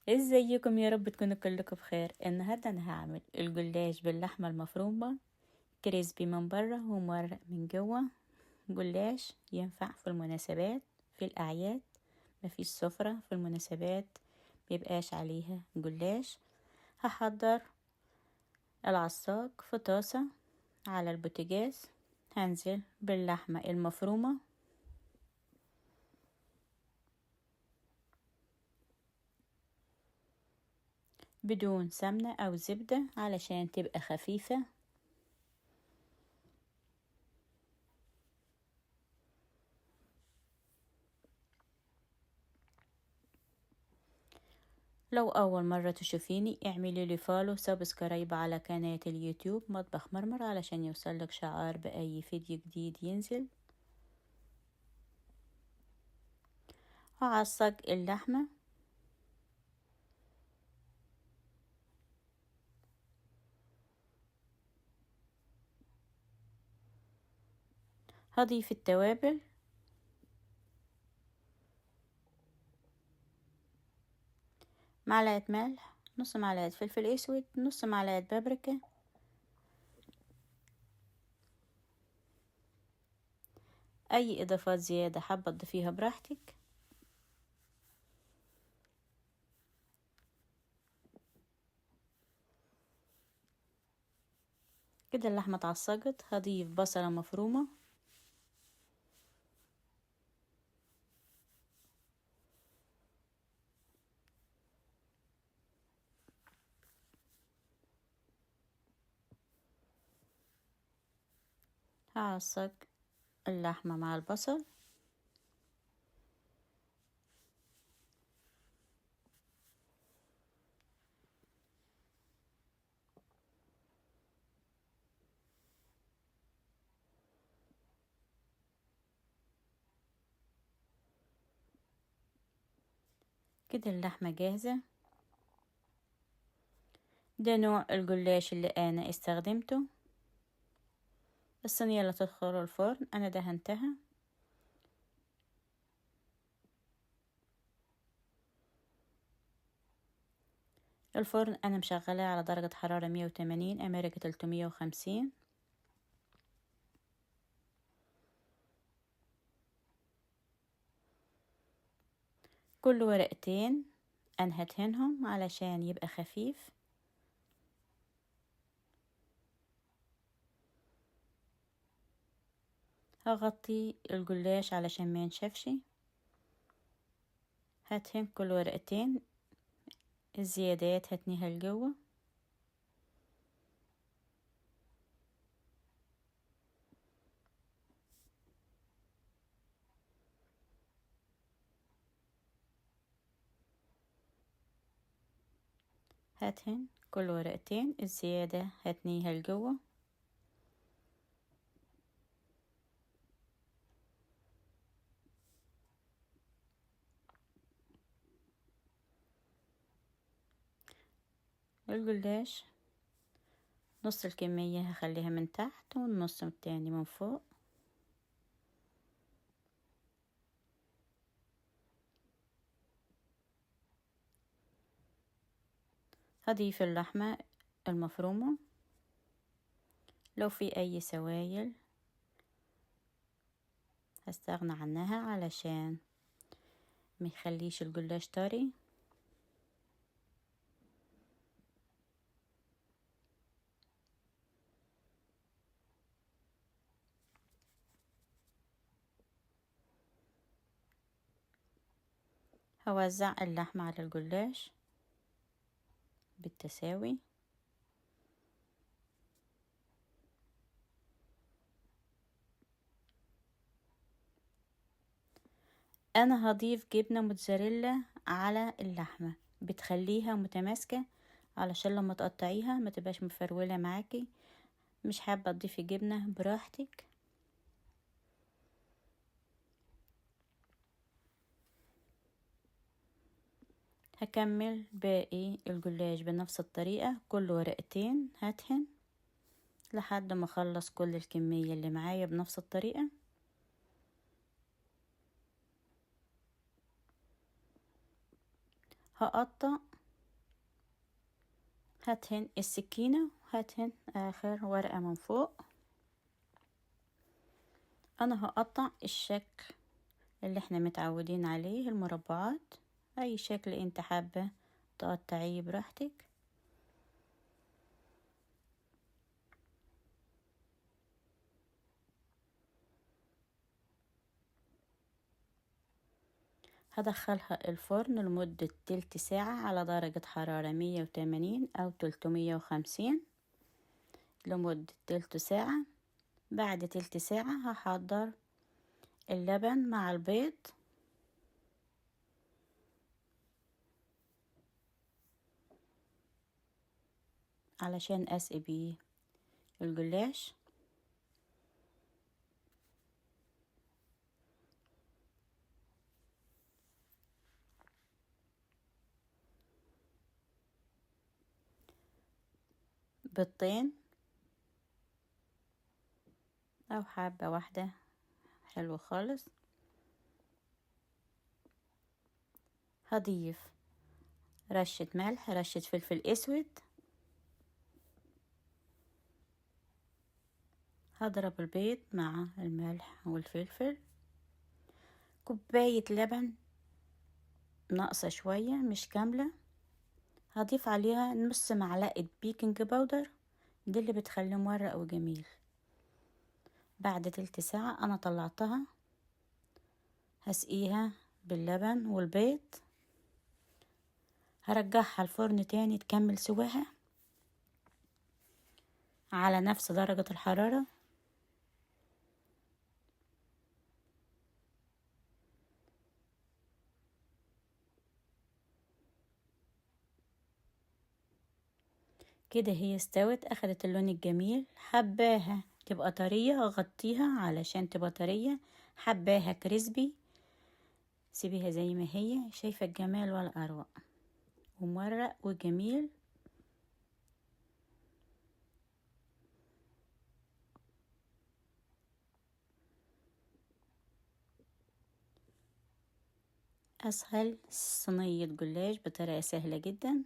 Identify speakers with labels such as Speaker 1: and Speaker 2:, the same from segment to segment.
Speaker 1: ازيكم؟ يا رب تكونوا كلكم بخير. النهارده انا هعمل الجلاش باللحمه المفرومه، كريسبي من بره ومورق من جوه. جلاش ينفع في المناسبات، في الاعياد، مفيش سفره في المناسبات ميبقاش عليها جلاش. هحضر العصاج في طاسه على البوتاجاز، هنزل باللحمه المفرومه بدون سمنه او زبده علشان تبقى خفيفه. لو أول مرة تشوفيني اعملي لي فولو سبسكرايب على قناة اليوتيوب مطبخ مرمر علشان يوصلك شعار بأي فيديو جديد ينزل. هعصج اللحمة، هضيف التوابل، معلقة ملح، نص معلقة فلفل اسود، نص معلقة بابريكا، اي اضافات زيادة حابة تضيفيها براحتك. كده اللحمة اتعصجت، هضيف بصلة مفرومة، هعصج اللحمة مع البصل. كده اللحمة جاهزة. ده نوع الجلاش اللي انا استخدمته. الصينية اللي تدخل الفرن انا دهنتها. الفرن انا مشغلاه على درجة حرارة 180، امريكا 350. كل ورقتين انا هدهنهم علشان يبقى خفيف. هغطي الجلاش علشان ما ينشفش. هدهن كل ورقتين، الزيادات هتنيها لجوه. هدهن كل ورقتين، الزيادة هتنيها لجوه. الجلاش نص الكمية هخليها من تحت والنص التاني من فوق. هضيف اللحمة المفرومة، لو في اي سوائل هستغنى عنها علشان ميخليش الجلاش طري. هوزع اللحمة على الجلاش بالتساوي. انا هضيف جبنة موتزاريلا على اللحمة، بتخليها متماسكة علشان لما تقطعيها ما تبقاش مفرولة معاكي. مش حابة تضيفي جبنة براحتك. هكمل باقي الجلاش بنفس الطريقة، كل ورقتين هدهن لحد ما اخلص كل الكمية اللي معايا بنفس الطريقة. هقطع هدهن السكينة وهدهن آخر ورقة من فوق. أنا هقطع الشكل اللي احنا متعودين عليه، المربعات، أي شكل انت حابة تقطعيه براحتك. هدخلها الفرن لمدة تلت ساعة على درجة حرارة 180 أو 350 لمدة تلت ساعة. بعد تلت ساعة هحضر اللبن مع البيض علشان أسقي بيه الجلاش. بيضتين أو حبة واحدة حلو خالص. هضيف رشة ملح، رشة فلفل اسود. هضرب البيض مع الملح والفلفل. كوباية لبن ناقصة شوية مش كاملة، هضيف عليها نص معلقة بيكنج باودر، دي اللي بتخليه مورق وجميل. بعد تلت ساعة انا طلعتها، هسقيها باللبن والبيض. هرجعها الفرن تاني تكمل سواها على نفس درجة الحرارة. كده هي استوت، اخدت اللون الجميل. حباها تبقى طرية اغطيها علشان تبقى طرية، حباها كريسبي سيبيها زي ما هي. شايفة الجمال ولا اروع، ومورق وجميل. اسهل صينية جلاش بطريقة سهلة جدا.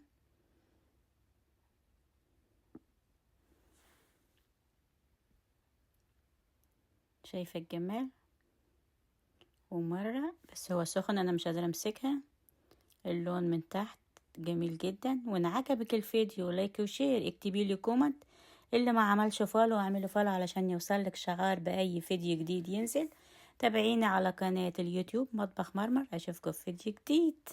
Speaker 1: شايفة الجمال ومرة، بس هو سخن انا مش قادرة امسكها. اللون من تحت جميل جدا. وان عجبك الفيديو لايك وشير، اكتبي لي كومنت. اللي ما عملش فولو اعملي فولو علشان يوصلك شعار باي فيديو جديد ينزل. تابعيني على قناة اليوتيوب مطبخ مرمر. اشوفكم في فيديو جديد.